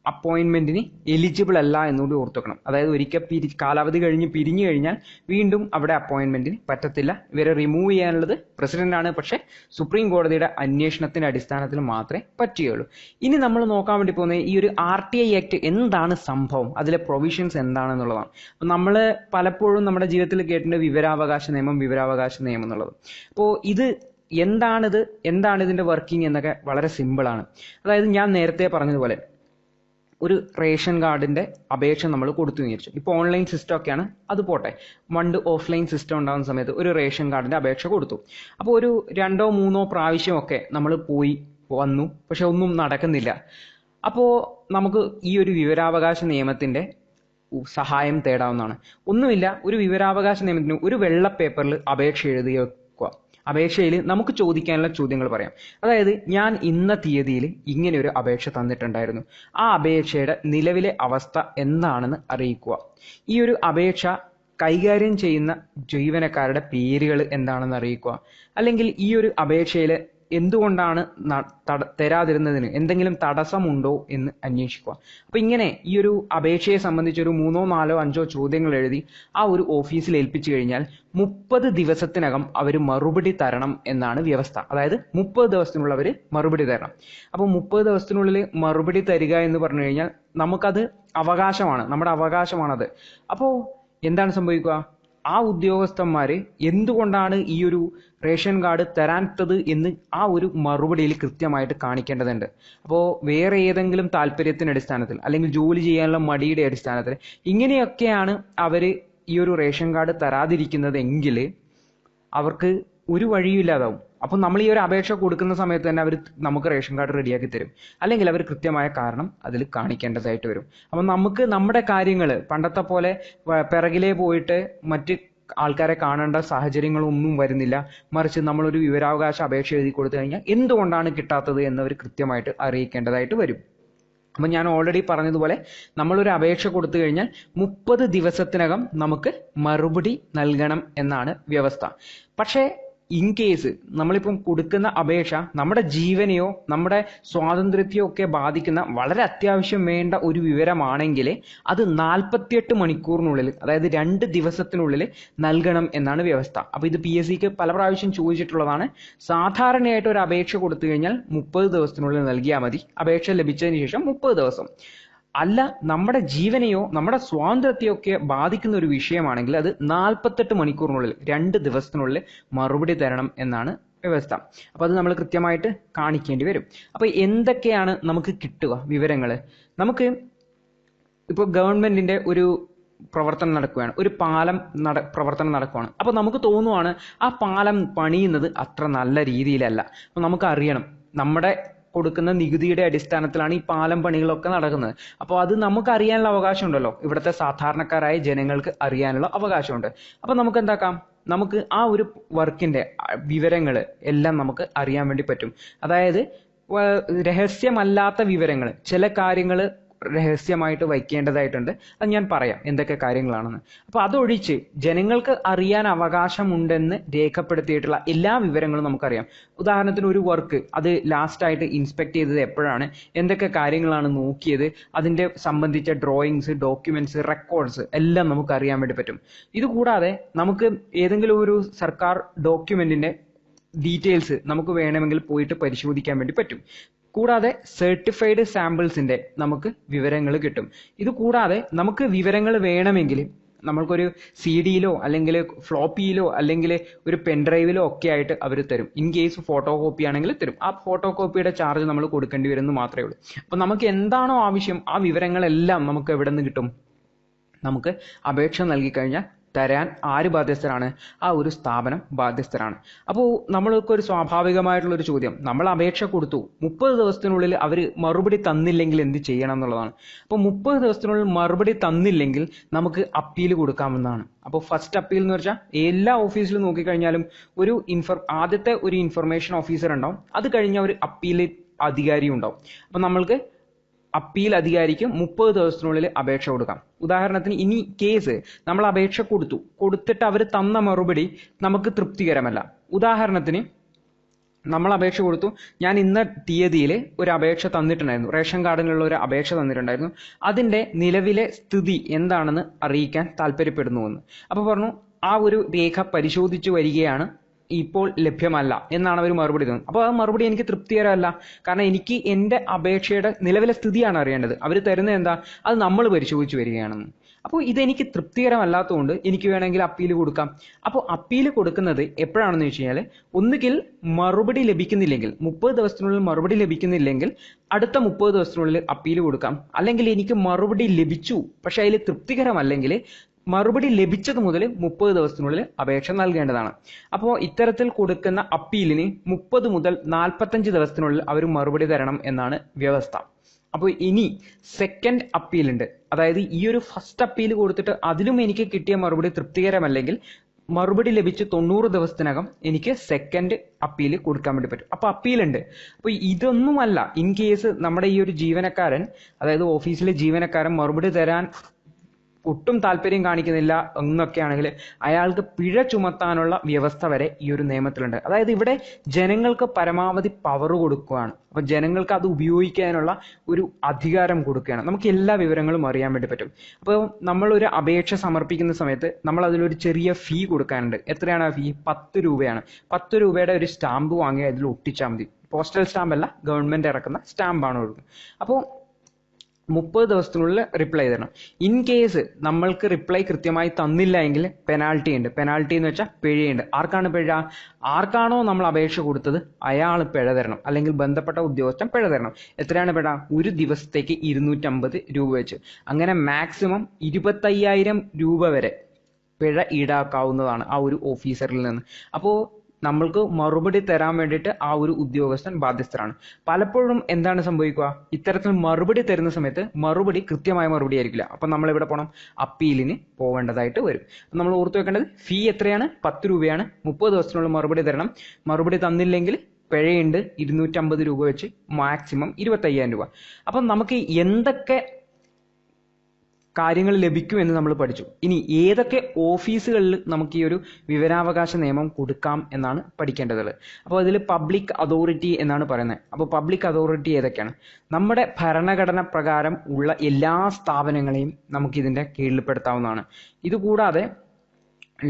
അപ്പോയിന്റ്മെന്റിന് എലിജിബിൾ അല്ല എന്നുകൂടി ഓർത്തു വെക്കണം. അതായത് ഒരിക്കൽ കാലാവധി കഴിഞ്ഞ് പിരിഞ്ഞു കഴിഞ്ഞാൽ വീണ്ടും അവിടെ അപ്പോയിന്റ്മെന്റിന് പറ്റത്തില്ല. ഇവരെ റിമൂവ് ചെയ്യാനുള്ളത് പ്രസിഡന്റ് ആണ്. പക്ഷെ സുപ്രീം കോടതിയുടെ അന്വേഷണത്തിന്റെ അടിസ്ഥാനത്തിൽ മാത്രമേ പറ്റുകയുള്ളൂ. ഇനി നമ്മൾ നോക്കാൻ വേണ്ടി പോകുന്നത് ഈ ഒരു RTI ആക്ട് എന്താണ് സംഭവം, അതിലെ പ്രൊവിഷൻസ് എന്താണെന്നുള്ളതാണ്. അപ്പം നമ്മൾ പലപ്പോഴും നമ്മുടെ ജീവിതത്തിൽ കേട്ടിട്ടുണ്ട് വിവരാവകാശ നിയമം എന്നുള്ളത്. അപ്പോൾ എന്താണ് ഇതിന്റെ വർക്കിംഗ് എന്നൊക്കെ വളരെ സിമ്പിളാണ്. അതായത് ഞാൻ നേരത്തെ പറഞ്ഞതുപോലെ ഒരു റേഷൻ കാർഡിന്റെ അപേക്ഷ നമ്മൾ കൊടുത്തു വിചാരിച്ചു. ഇപ്പോൾ ഓൺലൈൻ സിസ്റ്റം ഒക്കെയാണ്, അത് പോട്ടെ. പണ്ട് ഓഫ്ലൈൻ സിസ്റ്റം ഉണ്ടാകുന്ന സമയത്ത് ഒരു റേഷൻ കാർഡിന്റെ അപേക്ഷ കൊടുത്തു. അപ്പോൾ ഒരു 2 or 3 പ്രാവശ്യമൊക്കെ നമ്മൾ പോയി വന്നു, പക്ഷെ ഒന്നും നടക്കുന്നില്ല. അപ്പോൾ നമുക്ക് ഈ ഒരു വിവരാവകാശ നിയമത്തിന്റെ സഹായം തേടാവുന്നതാണ്. ഒന്നുമില്ല, ഒരു വിവരാവകാശ നിയമത്തിന് ഒരു വെള്ള പേപ്പറിൽ അപേക്ഷ എഴുതി വെക്കുക. അപേക്ഷയിൽ നമുക്ക് ചോദിക്കാനുള്ള ചോദ്യങ്ങൾ പറയാം. അതായത് ഞാൻ ഇന്ന തീയതിയിൽ ഇങ്ങനെ ഒരു അപേക്ഷ തന്നിട്ടുണ്ടായിരുന്നു, ആ അപേക്ഷയുടെ നിലവിലെ അവസ്ഥ എന്താണെന്ന് അറിയിക്കുക. ഈ ഒരു അപേക്ഷ കൈകാര്യം ചെയ്യുന്ന ജീവനക്കാരുടെ പേരുകൾ എന്താണെന്ന് അറിയിക്കുക. അല്ലെങ്കിൽ ഈ ഒരു അപേക്ഷയിൽ എന്തുകൊണ്ടാണ് തരാതിരുന്നതിന് എന്തെങ്കിലും തടസ്സമുണ്ടോ എന്ന് അന്വേഷിക്കുക. അപ്പൊ ഇങ്ങനെ ഈ ഒരു അപേക്ഷയെ സംബന്ധിച്ച് ഒരു 3, 4, 5 ചോദ്യങ്ങൾ എഴുതി ആ ഒരു ഓഫീസിൽ ഏൽപ്പിച്ചു കഴിഞ്ഞാൽ 30 ദിവസത്തിനകം അവർ മറുപടി തരണം എന്നാണ് വ്യവസ്ഥ. അതായത് 30 ദിവസത്തിനുള്ള അവർ മറുപടി തരണം. അപ്പോൾ 30 ദിവസത്തിനുള്ളിൽ മറുപടി തരിക എന്ന് പറഞ്ഞു കഴിഞ്ഞാൽ നമുക്കത് അവകാശമാണ്, നമ്മുടെ അവകാശമാണത്. അപ്പോൾ എന്താണ് സംഭവിക്കുക? ആ ഉദ്യോഗസ്ഥന്മാര് എന്തുകൊണ്ടാണ് ഈ ഒരു റേഷൻ കാർഡ് തരാത്തത് എന്ന് ആ ഒരു മറുപടിയിൽ കൃത്യമായിട്ട് കാണിക്കേണ്ടതുണ്ട്. അപ്പോൾ വേറെ ഏതെങ്കിലും താല്പര്യത്തിന്റെ അടിസ്ഥാനത്തിൽ അല്ലെങ്കിൽ ജോലി ചെയ്യാനുള്ള മടിയുടെ അടിസ്ഥാനത്തിൽ ഇങ്ങനെയൊക്കെയാണ് അവര് ഈ ഒരു റേഷൻ കാർഡ് തരാതിരിക്കുന്നത് എങ്കിൽ അവർക്ക് ഒരു വഴിയില്ലാതാവും. അപ്പം നമ്മൾ ഈ ഒരു അപേക്ഷ കൊടുക്കുന്ന സമയത്ത് തന്നെ അവർ നമുക്ക് റേഷൻ കാർഡ് റെഡിയാക്കി തരും. അല്ലെങ്കിൽ അവർ കൃത്യമായ കാരണം അതിൽ കാണിക്കേണ്ടതായിട്ട് വരും. അപ്പം നമുക്ക് നമ്മുടെ കാര്യങ്ങൾ പണ്ടത്തെ പോലെ പിറകിലേ പോയിട്ട് മറ്റ് ആൾക്കാരെ കാണേണ്ട സാഹചര്യങ്ങളൊന്നും വരുന്നില്ല. മറിച്ച് നമ്മളൊരു വിവരാവകാശ അപേക്ഷ എഴുതി കൊടുത്തു കഴിഞ്ഞാൽ എന്തുകൊണ്ടാണ് കിട്ടാത്തത് എന്നവർ കൃത്യമായിട്ട് അറിയിക്കേണ്ടതായിട്ട് വരും. അപ്പം ഞാൻ ഓൾറെഡി പറഞ്ഞതുപോലെ നമ്മളൊരു അപേക്ഷ കൊടുത്തു കഴിഞ്ഞാൽ 30 ദിവസത്തിനകം നമുക്ക് മറുപടി നൽകണം എന്നാണ് വ്യവസ്ഥ. പക്ഷേ ഇൻ കേസ് നമ്മളിപ്പം കൊടുക്കുന്ന അപേക്ഷ നമ്മുടെ ജീവനെയോ നമ്മുടെ സ്വാതന്ത്ര്യത്തെയോ ഒക്കെ ബാധിക്കുന്ന വളരെ അത്യാവശ്യം വേണ്ട ഒരു വിവരമാണെങ്കിൽ അത് 48 മണിക്കൂറിനുള്ളിൽ, അതായത് 2 ദിവസത്തിനുള്ളിൽ നൽകണം എന്നാണ് വ്യവസ്ഥ. അപ്പൊ ഇത് PSCക്ക് പല പ്രാവശ്യം ചോദിച്ചിട്ടുള്ളതാണ്. സാധാരണയായിട്ട് ഒരു അപേക്ഷ കൊടുത്തു കഴിഞ്ഞാൽ 30 ദിവസത്തിനുള്ളിൽ നൽകിയാൽ മതി. അപേക്ഷ ലഭിച്ചതിന് ശേഷം 30 ദിവസം. അല്ല, നമ്മുടെ ജീവനെയോ നമ്മുടെ സ്വാതന്ത്ര്യത്തെയോ ഒക്കെ ബാധിക്കുന്ന ഒരു വിഷയമാണെങ്കിൽ അത് 48 മണിക്കൂറിനുള്ളിൽ 2 ദിവസത്തിനുള്ളിൽ മറുപടി തരണം എന്നാണ് വ്യവസ്ഥ. അപ്പൊ അത് നമ്മൾ കൃത്യമായിട്ട് കാണിക്കേണ്ടി വരും. അപ്പൊ എന്തൊക്കെയാണ് നമുക്ക് കിട്ടുക വിവരങ്ങൾ? നമുക്ക് ഇപ്പോൾ ഗവൺമെന്റിന്റെ ഒരു പ്രവർത്തനം നടക്കുകയാണ്, ഒരു പാലം പ്രവർത്തനം നടക്കുകയാണ്. അപ്പൊ നമുക്ക് തോന്നുവാണ് ആ പാലം പണിയുന്നത് അത്ര നല്ല രീതിയിലല്ല. അപ്പൊ നമുക്ക് അറിയണം, നമ്മുടെ കൊടുക്കുന്ന നികുതിയുടെ അടിസ്ഥാനത്തിലാണ് ഈ പാലം പണികളൊക്കെ നടക്കുന്നത്. അപ്പോൾ അത് നമുക്ക് അറിയാനുള്ള അവകാശമുണ്ടല്ലോ, ഇവിടുത്തെ സാധാരണക്കാരായ ജനങ്ങൾക്ക് അറിയാനുള്ള അവകാശമുണ്ട്. അപ്പൊ നമുക്ക് എന്താക്കാം, നമുക്ക് ആ ഒരു വർക്കിന്റെ വിവരങ്ങൾ എല്ലാം നമുക്ക് അറിയാൻ വേണ്ടി പറ്റും. അതായത് രഹസ്യമല്ലാത്ത വിവരങ്ങൾ, ചില കാര്യങ്ങൾ രഹസ്യമായിട്ട് വയ്ക്കേണ്ടതായിട്ടുണ്ട്. അത് ഞാൻ പറയാം എന്തൊക്കെ കാര്യങ്ങളാണെന്ന്. അപ്പോൾ അതൊഴിച്ച് ജനങ്ങൾക്ക് അറിയാൻ അവകാശമുണ്ടെന്ന് രേഖപ്പെടുത്തിയിട്ടുള്ള എല്ലാ വിവരങ്ങളും നമുക്കറിയാം. ഉദാഹരണത്തിന് ഒരു വർക്ക് അത് ലാസ്റ്റായിട്ട് ഇൻസ്പെക്ട് ചെയ്തത് എപ്പോഴാണ്, എന്തൊക്കെ കാര്യങ്ങളാണ് നോക്കിയത്, അതിൻ്റെ സംബന്ധിച്ച ഡ്രോയിങ്സ്, ഡോക്യുമെന്റ്സ്, റെക്കോർഡ്സ് എല്ലാം നമുക്ക് അറിയാൻ വേണ്ടി പറ്റും. ഇതുകൂടാതെ നമുക്ക് ഏതെങ്കിലും ഒരു സർക്കാർ ഡോക്യുമെന്റിന്റെ ഡീറ്റെയിൽസ് നമുക്ക് വേണമെങ്കിൽ പോയിട്ട് പരിശോധിക്കാൻ വേണ്ടി പറ്റും. കൂടാതെ സർട്ടിഫൈഡ് സാമ്പിൾസിന്റെ നമുക്ക് വിവരങ്ങൾ കിട്ടും. ഇത് കൂടാതെ നമുക്ക് വിവരങ്ങൾ വേണമെങ്കിൽ നമ്മൾക്കൊരു CD-യിലോ അല്ലെങ്കിൽ ഫ്ലോപ്പിയിലോ അല്ലെങ്കിൽ ഒരു പെൻഡ്രൈവിലോ ഒക്കെ ആയിട്ട് അവർ തരും. ഇൻ കേസ് ഫോട്ടോ കോപ്പി ആണെങ്കിൽ തരും. ആ ഫോട്ടോ കോപ്പിയുടെ ചാർജ് നമ്മൾ കൊടുക്കേണ്ടി വരുമെന്ന് മാത്രമേ ഉള്ളൂ. അപ്പോൾ നമുക്ക് എന്താണോ ആവശ്യം ആ വിവരങ്ങളെല്ലാം നമുക്ക് എവിടെ നിന്ന് കിട്ടും? നമുക്ക് അപേക്ഷ നൽകിക്കഴിഞ്ഞാൽ തരാൻ ആര് ബാധ്യസ്ഥരാണ്? ആ ഒരു സ്ഥാപനം ബാധ്യസ്ഥരാണ്. അപ്പോൾ നമ്മൾക്കൊരു സ്വാഭാവികമായിട്ടുള്ളൊരു ചോദ്യം, നമ്മൾ അപേക്ഷ കൊടുത്തു, 30 ദിവസത്തിനുള്ളിൽ അവർ മറുപടി തന്നില്ലെങ്കിൽ എന്ത് ചെയ്യണം എന്നുള്ളതാണ്. അപ്പോൾ 30 ദിവസത്തിനുള്ളിൽ മറുപടി തന്നില്ലെങ്കിൽ നമുക്ക് അപ്പീൽ കൊടുക്കാമെന്നാണ്. അപ്പോൾ ഫസ്റ്റ് അപ്പീൽ എന്ന് വെച്ചാൽ എല്ലാ ഓഫീസിലും നോക്കിക്കഴിഞ്ഞാലും ആദ്യത്തെ ഒരു ഇൻഫർമേഷൻ ഓഫീസർ ഉണ്ടാവും, അത് കഴിഞ്ഞ ഒരു അപ്പീൽ അധികാരി ഉണ്ടാവും. അപ്പം നമ്മൾക്ക് അപ്പീൽ അധികാരിക്ക് 30 ദിവസത്തിനുള്ളിൽ അപേക്ഷ കൊടുക്കാം. ഉദാഹരണത്തിന് ഇനി കേസ് നമ്മൾ അപേക്ഷ കൊടുത്തിട്ട് അവർ തന്ന മറുപടി നമുക്ക് തൃപ്തികരമല്ല. ഉദാഹരണത്തിന് നമ്മൾ അപേക്ഷ കൊടുത്തു, ഞാൻ ഇന്ന തീയതിയിൽ ഒരു അപേക്ഷ തന്നിട്ടുണ്ടായിരുന്നു, റേഷൻ കാർഡിനുള്ള ഒരു അപേക്ഷ തന്നിട്ടുണ്ടായിരുന്നു, അതിൻ്റെ നിലവിലെ സ്ഥിതി എന്താണെന്ന് അറിയിക്കാൻ താല്പര്യപ്പെടുന്നുവെന്ന്. അപ്പോൾ പറഞ്ഞു ആ ഒരു രേഖ പരിശോധിച്ചു വരികയാണ്, ഇപ്പോൾ ലഭ്യമല്ല എന്നാണ് അവർ മറുപടി തന്നത്. അപ്പോൾ ആ മറുപടി എനിക്ക് തൃപ്തികരമല്ല. കാരണം എനിക്ക് എൻ്റെ അപേക്ഷയുടെ നിലവിലെ സ്ഥിതിയാണ് അറിയേണ്ടത്. അവർ തരുന്നത് എന്താ? അത് നമ്മൾ പരിശോധിച്ച് വരികയാണെന്ന്. അപ്പോൾ ഇതെനിക്ക് തൃപ്തികരമല്ലാത്തതുകൊണ്ട് എനിക്ക് വേണമെങ്കിൽ അപ്പീൽ കൊടുക്കാം. അപ്പോൾ അപ്പീൽ കൊടുക്കുന്നത് എപ്പോഴാണെന്ന് വെച്ച് കഴിഞ്ഞാൽ, ഒന്നുകിൽ മറുപടി ലഭിക്കുന്നില്ലെങ്കിൽ, 30 ദിവസത്തിനുള്ളിൽ മറുപടി ലഭിക്കുന്നില്ലെങ്കിൽ അടുത്ത 30 ദിവസത്തിനുള്ളിൽ അപ്പീൽ കൊടുക്കാം. അല്ലെങ്കിൽ എനിക്ക് മറുപടി ലഭിച്ചു പക്ഷെ അതിൽ തൃപ്തികരമല്ലെങ്കിൽ മറുപടി ലഭിച്ചത് മുതൽ 30 ദിവസത്തിനുള്ളിൽ അപേക്ഷ നൽകേണ്ടതാണ്. അപ്പോൾ ഇത്തരത്തിൽ കൊടുക്കുന്ന അപ്പീലിന് 30 മുതൽ 45 ദിവസത്തിനുള്ളിൽ അവർ മറുപടി തരണം എന്നാണ് വ്യവസ്ഥ. അപ്പോൾ ഇനി സെക്കൻഡ് അപ്പീൽ ഉണ്ട്. അതായത് ഈ ഒരു ഫസ്റ്റ് അപ്പീൽ കൊടുത്തിട്ട് അതിലും എനിക്ക് കിട്ടിയ മറുപടി തൃപ്തികരമല്ലെങ്കിൽ മറുപടി ലഭിച്ച് 90 ദിവസത്തിനകം എനിക്ക് സെക്കൻഡ് അപ്പീൽ കൊടുക്കാൻ വേണ്ടി പറ്റും. അപ്പോൾ അപ്പീലുണ്ട്. അപ്പോൾ ഇതൊന്നുമല്ല, ഇൻ കേസ് നമ്മുടെ ഈ ഒരു ജീവനക്കാരൻ, അതായത് ഓഫീസിലെ ജീവനക്കാരൻ മറുപടി തരാൻ ഒട്ടും താല്പര്യം കാണിക്കുന്നില്ല എന്നൊക്കെയാണെങ്കിൽ അയാൾക്ക് പിഴ ചുമത്താനുള്ള വ്യവസ്ഥ വരെ ഈ ഒരു നിയമത്തിലുണ്ട്. അതായത് ഇവിടെ ജനങ്ങൾക്ക് പരമാവധി പവർ കൊടുക്കുകയാണ്. അപ്പൊ ജനങ്ങൾക്ക് അത് ഉപയോഗിക്കാനുള്ള ഒരു അധികാരം കൊടുക്കുകയാണ്. നമുക്ക് എല്ലാ വിവരങ്ങളും അറിയാൻ വേണ്ടി പറ്റും. അപ്പോൾ നമ്മൾ ഒരു അപേക്ഷ സമർപ്പിക്കുന്ന സമയത്ത് നമ്മൾ അതിലൊരു ചെറിയ ഫീ കൊടുക്കാനുണ്ട്. എത്രയാണ് ആ ഫീ? 10 രൂപയാണ്. 10 രൂപയുടെ ഒരു സ്റ്റാമ്പ് വാങ്ങി അതിൽ ഒട്ടിച്ചാൽ മതി. പോസ്റ്റൽ സ്റ്റാമ്പ് അല്ല, ഗവൺമെന്റ് ഇറക്കുന്ന സ്റ്റാമ്പാണ് കൊടുക്കുന്നത്. അപ്പോൾ 30 ദിവസത്തിനുള്ളിൽ റിപ്ലൈ തരണം. ഇൻ കേസ് നമ്മൾക്ക് റിപ്ലൈ കൃത്യമായി തന്നില്ല എങ്കിൽ പെനാൽറ്റി ഉണ്ട്. പെനാൽറ്റി എന്ന് വെച്ചാൽ പിഴയുണ്ട്. ആർക്കാണ് പിഴ? ആർക്കാണോ നമ്മൾ അപേക്ഷ കൊടുത്തത് അയാൾ പിഴ തരണം, അല്ലെങ്കിൽ ബന്ധപ്പെട്ട ഉദ്യോഗസ്ഥൻ പിഴ തരണം. എത്രയാണ് പിഴ? ഒരു ദിവസത്തേക്ക് 250 രൂപ വെച്ച്. അങ്ങനെ മാക്സിമം 25,000 രൂപ വരെ പിഴ ഈടാക്കാവുന്നതാണ് ആ ഒരു ഓഫീസറിൽ നിന്ന്. അപ്പോൾ നമ്മൾക്ക് മറുപടി തരാൻ വേണ്ടിയിട്ട് ആ ഒരു ഉദ്യോഗസ്ഥൻ ബാധ്യസ്ഥരാണ്. പലപ്പോഴും എന്താണ് സംഭവിക്കുക? ഇത്തരത്തിൽ മറുപടി തരുന്ന സമയത്ത് മറുപടി കൃത്യമായ മറുപടി ആയിരിക്കില്ല. അപ്പൊ നമ്മൾ എവിടെ പോകണം? അപ്പീലിന് പോകേണ്ടതായിട്ട് വരും. നമ്മൾ ഓർത്തു വെക്കേണ്ടത് ഫീ എത്രയാണ്? 10 രൂപയാണ്. 30 ദിവസത്തിനുള്ള മറുപടി തരണം. മറുപടി തന്നില്ലെങ്കിൽ പിഴയുണ്ട് 250 രൂപ വെച്ച്, മാക്സിമം 25,000 രൂപ. അപ്പം നമുക്ക് എന്തൊക്കെ കാര്യങ്ങൾ ലഭിക്കുമെന്ന് നമ്മൾ പഠിച്ചു. ഇനി ഏതൊക്കെ ഓഫീസുകളിൽ നമുക്ക് ഈ ഒരു വിവരാവകാശ നിയമം കൊടുക്കാം എന്നാണ് പഠിക്കേണ്ടത്. അപ്പോൾ അതിൽ പബ്ലിക് അതോറിറ്റി എന്നാണ് പറയുന്നത്. അപ്പോൾ പബ്ലിക് അതോറിറ്റി ഏതൊക്കെയാണ്? നമ്മുടെ ഭരണഘടന പ്രകാരം ഉള്ള എല്ലാ സ്ഥാപനങ്ങളെയും നമുക്ക് ഇതിന്റെ കീഴിൽപ്പെടുത്താവുന്നതാണ്. ഇതുകൂടാതെ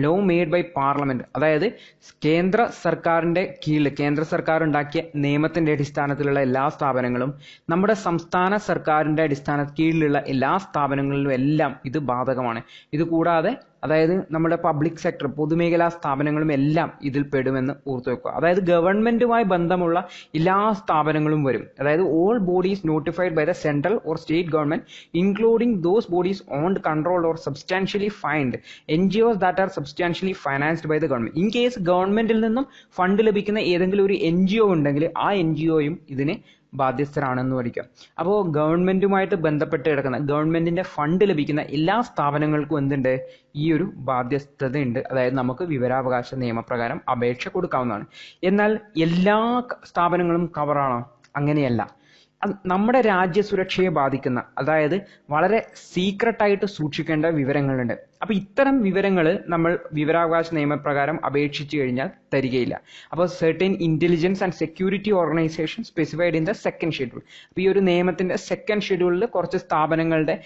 ലോ മെയ്ഡ് ബൈ പാർലമെന്റ്, അതായത് കേന്ദ്ര സർക്കാരിന്റെ കീഴിൽ കേന്ദ്ര സർക്കാർ ഉണ്ടാക്കിയ നിയമത്തിന്റെ അടിസ്ഥാനത്തിലുള്ള എല്ലാ സ്ഥാപനങ്ങളും, നമ്മുടെ സംസ്ഥാന സർക്കാരിന്റെ കീഴിലുള്ള എല്ലാ സ്ഥാപനങ്ങളിലും എല്ലാം ഇത് ബാധകമാണ്. ഇതുകൂടാതെ അതായത് നമ്മുടെ പബ്ലിക് സെക്ടർ, പൊതുമേഖലാ സ്ഥാപനങ്ങളും എല്ലാം ഇതിൽ പെടുമെന്ന് ഓർത്തു വെക്കുക. അതായത് ഗവൺമെന്റുമായി ബന്ധമുള്ള എല്ലാ സ്ഥാപനങ്ങളും വരും. അതായത് all bodies notified by the central or state government including those bodies owned, controlled or substantially funded, NGOs that are substantially financed by the government. In case ഗവൺമെന്റിൽ നിന്നും ഫണ്ട് ലഭിക്കുന്ന ഏതെങ്കിലും ഒരു NGO ഉണ്ടെങ്കിൽ ആ NGOയും ഇതിന് ബാധ്യസ്ഥരാണെന്ന് പഠിക്കാം. അപ്പോൾ ഗവൺമെന്റുമായിട്ട് ബന്ധപ്പെട്ട് കിടക്കുന്ന, ഗവൺമെന്റിന്റെ ഫണ്ട് ലഭിക്കുന്ന എല്ലാ സ്ഥാപനങ്ങൾക്കും എന്തുണ്ട്? ഈ ഒരു ബാധ്യസ്ഥതയുണ്ട്. അതായത് നമുക്ക് വിവരാവകാശ നിയമപ്രകാരം അപേക്ഷ കൊടുക്കാവുന്നതാണ്. എന്നാൽ എല്ലാ സ്ഥാപനങ്ങളും കവറാണോ? അങ്ങനെയല്ല. നമ്മുടെ രാജ്യസുരക്ഷയെ ബാധിക്കുന്ന, അതായത് വളരെ സീക്രട്ടായിട്ട് സൂക്ഷിക്കേണ്ട വിവരങ്ങളുണ്ട്. അപ്പോൾ ഇത്തരം വിവരങ്ങൾ നമ്മൾ വിവരാവകാശ നിയമപ്രകാരം അപേക്ഷിച്ചു കഴിഞ്ഞാൽ തരികയില്ല. അപ്പോൾ certain intelligence and security organisation specified in the second schedule. അപ്പോൾ ഈ ഒരു നിയമത്തിന്റെ സെക്കൻഡ് ഷെഡ്യൂളിൽ കുറച്ച് സ്ഥാപനങ്ങളുടെ,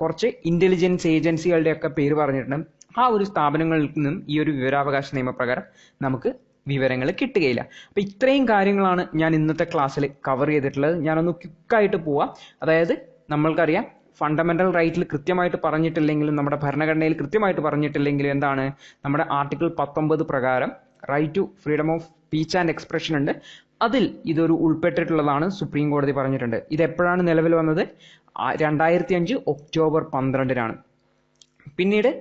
കുറച്ച് ഇന്റലിജൻസ് ഏജൻസികളുടെ ഒക്കെ പേര് പറഞ്ഞിട്ടുണ്ട്. ആ ഒരു സ്ഥാപനങ്ങളിൽ നിന്നും ഈ ഒരു വിവരാവകാശ നിയമപ്രകാരം നമുക്ക് വിവരങ്ങൾ കിട്ടുകയില്ല. അപ്പോൾ ഇത്രയും കാര്യങ്ങളാണ് ഞാൻ ഇന്നത്തെ ക്ലാസ്സിൽ കവർ ചെയ്തിട്ടുള്ളത്. ഞാനൊന്ന് ക്വിക്കായിട്ട് പോവാം. അതായത് നമ്മൾക്കറിയാം, ഫണ്ടമെന്റൽ റൈറ്റിൽ കൃത്യമായിട്ട് പറഞ്ഞിട്ടില്ലെങ്കിലും, നമ്മുടെ ഭരണഘടനയിൽ കൃത്യമായിട്ട് പറഞ്ഞിട്ടില്ലെങ്കിലും എന്താണ്, നമ്മുടെ ആർട്ടിക്കിൾ 19 പ്രകാരം right to freedom of speech and expression ഉണ്ട്. അതിൽ ഇതൊരു ഉൾപ്പെട്ടിട്ടുള്ളതാണ് സുപ്രീം കോടതി പറഞ്ഞിട്ടുണ്ട്. ഇത് എപ്പോഴാണ് നിലവിൽ വന്നത്? 2005 ഒക്ടോബർ 12-നാണ്. പിന്നീട്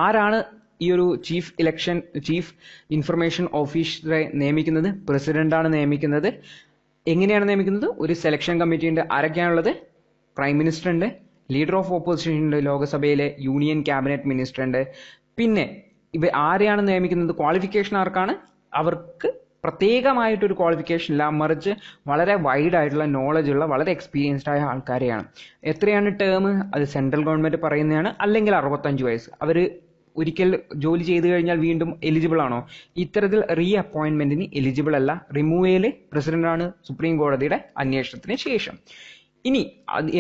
ആരാണ് ഈ ഒരു ചീഫ് ഇൻഫർമേഷൻ ഓഫീസറെ നിയമിക്കുന്നത്? പ്രസിഡന്റാണ് നിയമിക്കുന്നത്. എങ്ങനെയാണ് നിയമിക്കുന്നത്? ഒരു സെലക്ഷൻ കമ്മിറ്റി ഉണ്ട്. ആരൊക്കെയാണുള്ളത്? പ്രൈം മിനിസ്റ്റർ ഉണ്ട്, ലീഡർ ഓഫ് ഓപ്പോസിഷൻ ഉണ്ട്, ലോകസഭയിലെ യൂണിയൻ ക്യാബിനറ്റ് മിനിസ്റ്റർ ഉണ്ട്. പിന്നെ ആരെയാണ് നിയമിക്കുന്നത്? ക്വാളിഫിക്കേഷൻ ആർക്കാണ്? അവർക്ക് പ്രത്യേകമായിട്ടൊരു ക്വാളിഫിക്കേഷൻ ഇല്ല, മറിച്ച് വളരെ വൈഡ് ആയിട്ടുള്ള നോളജ് ഉള്ള, വളരെ എക്സ്പീരിയൻസ്ഡ് ആയ ആൾക്കാരെയാണ്. എത്രയാണ് ടേം? അത് സെൻട്രൽ ഗവൺമെന്റ് പറയുന്നതാണ്. അല്ലെങ്കിൽ 65 വയസ്സ്. അവർ ഒരിക്കൽ ജോലി ചെയ്തു കഴിഞ്ഞാൽ വീണ്ടും എലിജിബിൾ ആണോ? ഇത്തരത്തിൽ റീ അപ്പോയിന്റ്മെന്റിന് എലിജിബിൾ അല്ല. റിമൂവല് പ്രസിഡന്റാണ് സുപ്രീം കോടതിയുടെ അന്വേഷണത്തിന് ശേഷം. ഇനി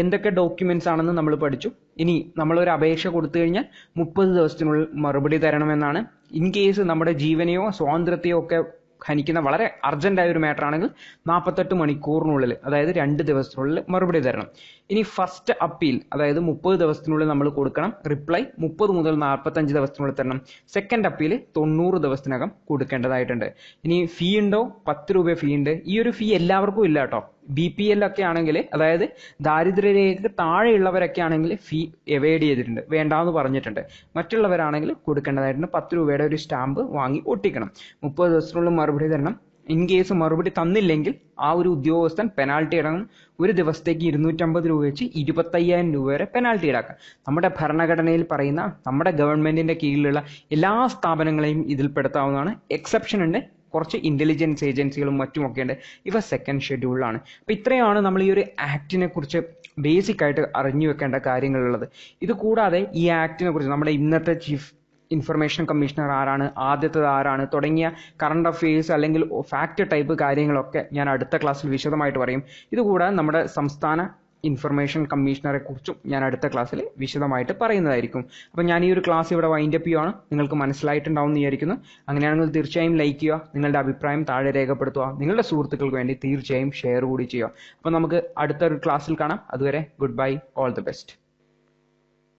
എന്തൊക്കെ ഡോക്യുമെന്റ്സ് ആണെന്ന് നമ്മൾ പഠിച്ചു. ഇനി നമ്മളൊരു അപേക്ഷ കൊടുത്തു കഴിഞ്ഞാൽ 30 ദിവസത്തിനുള്ളിൽ മറുപടി തരണമെന്നാണ്. ഇൻ കേസ് നമ്മുടെ ജീവനെയോ സ്വാതന്ത്ര്യത്തെയോ ഒക്കെ ഹനിക്കുന്ന വളരെ അർജന്റായ ഒരു മാറ്റർ ആണെങ്കിൽ 48 മണിക്കൂറിനുള്ളിൽ, അതായത് 2 ദിവസത്തിനുള്ളിൽ മറുപടി തരണം. ഇനി ഫസ്റ്റ് അപ്പീൽ, അതായത് 30 ദിവസത്തിനുള്ളിൽ നമ്മൾ കൊടുക്കണം. റിപ്ലൈ 30 മുതൽ 45 ദിവസത്തിനുള്ളിൽ തരണം. സെക്കൻഡ് അപ്പീൽ 90 ദിവസത്തിനകം കൊടുക്കേണ്ടതായിട്ടുണ്ട്. ഇനി ഫീ ഉണ്ടോ? 10 രൂപ ഫീ ഉണ്ട്. ഈ ഒരു ഫീ എല്ലാവർക്കും ഇല്ല കേട്ടോ. BPL ഒക്കെ ആണെങ്കിൽ, അതായത് ദാരിദ്ര്യരേഖയ്ക്ക് താഴെയുള്ളവരൊക്കെ ആണെങ്കിൽ ഫീ എവൈഡ് ചെയ്തിട്ടുണ്ട്, വേണ്ടാന്ന് പറഞ്ഞിട്ടുണ്ട്. മറ്റുള്ളവരാണെങ്കിൽ കൊടുക്കേണ്ടതായിട്ടുണ്ട്. 10 രൂപയുടെ ഒരു സ്റ്റാമ്പ് വാങ്ങി ഒട്ടിക്കണം. 30 ദിവസത്തിനുള്ളിൽ മറുപടി തരണം. ഇൻ കേസ് മറുപടി തന്നില്ലെങ്കിൽ ആ ഒരു ഉദ്യോഗസ്ഥൻ പെനാൽറ്റി അടങ്ങും. ഒരു ദിവസത്തേക്ക് 250 രൂപ വെച്ച് 25,000 രൂപ വരെ പെനാൽറ്റി ഈടാക്കാം. നമ്മുടെ ഭരണഘടനയിൽ പറയുന്ന, നമ്മുടെ ഗവൺമെന്റിന്റെ കീഴിലുള്ള എല്ലാ സ്ഥാപനങ്ങളെയും ഇതിൽ പെടുത്താവുന്നതാണ്. എക്സെപ്ഷൻ ഉണ്ട്, കുറച്ച് ഇന്റലിജൻസ് ഏജൻസികളും മറ്റുമൊക്കെ ഉണ്ട്. ഇവ സെക്കൻഡ് ഷെഡ്യൂളിലാണ്. അപ്പൊ ഇത്രയാണ് നമ്മൾ ഈ ഒരു ആക്ടിനെ കുറിച്ച് ബേസിക് ആയിട്ട് അറിഞ്ഞു വെക്കേണ്ട കാര്യങ്ങളുള്ളത്. ഇത് കൂടാതെ ഈ ആക്ടിനെ കുറിച്ച് നമ്മുടെ ഇന്നത്തെ ചീഫ് ഇൻഫർമേഷൻ കമ്മീഷണർ ആരാണ്, ആദ്യത്തേത് ആരാണ്, തുടങ്ങിയ കറണ്ട് അഫയേഴ്സ് അല്ലെങ്കിൽ ഫാക്ട് ടൈപ്പ് കാര്യങ്ങളൊക്കെ ഞാൻ അടുത്ത ക്ലാസ്സിൽ വിശദമായിട്ട് പറയും. ഇതുകൂടാതെ നമ്മുടെ സംസ്ഥാന ഇൻഫർമേഷൻ കമ്മീഷണറെ കുറിച്ചും ഞാൻ അടുത്ത ക്ലാസ്സിൽ വിശദമായിട്ട് പറയുന്നതായിരിക്കും. അപ്പം ഞാൻ ഈ ഒരു ക്ലാസ് ഇവിടെ വൈൻഡപ്പ് ചെയ്യുകയാണ്. നിങ്ങൾക്ക് മനസ്സിലായിട്ടുണ്ടാവും എന്ന് വിചാരിക്കുന്നു. അങ്ങനെയാണെങ്കിൽ തീർച്ചയായും ലൈക്ക് ചെയ്യുക, നിങ്ങളുടെ അഭിപ്രായം താഴെ രേഖപ്പെടുത്തുക, നിങ്ങളുടെ സുഹൃത്തുക്കൾക്ക് വേണ്ടി തീർച്ചയായും ഷെയർ കൂടി ചെയ്യുക. അപ്പം നമുക്ക് അടുത്തൊരു ക്ലാസ്സിൽ കാണാം. അതുവരെ good bye, all the best.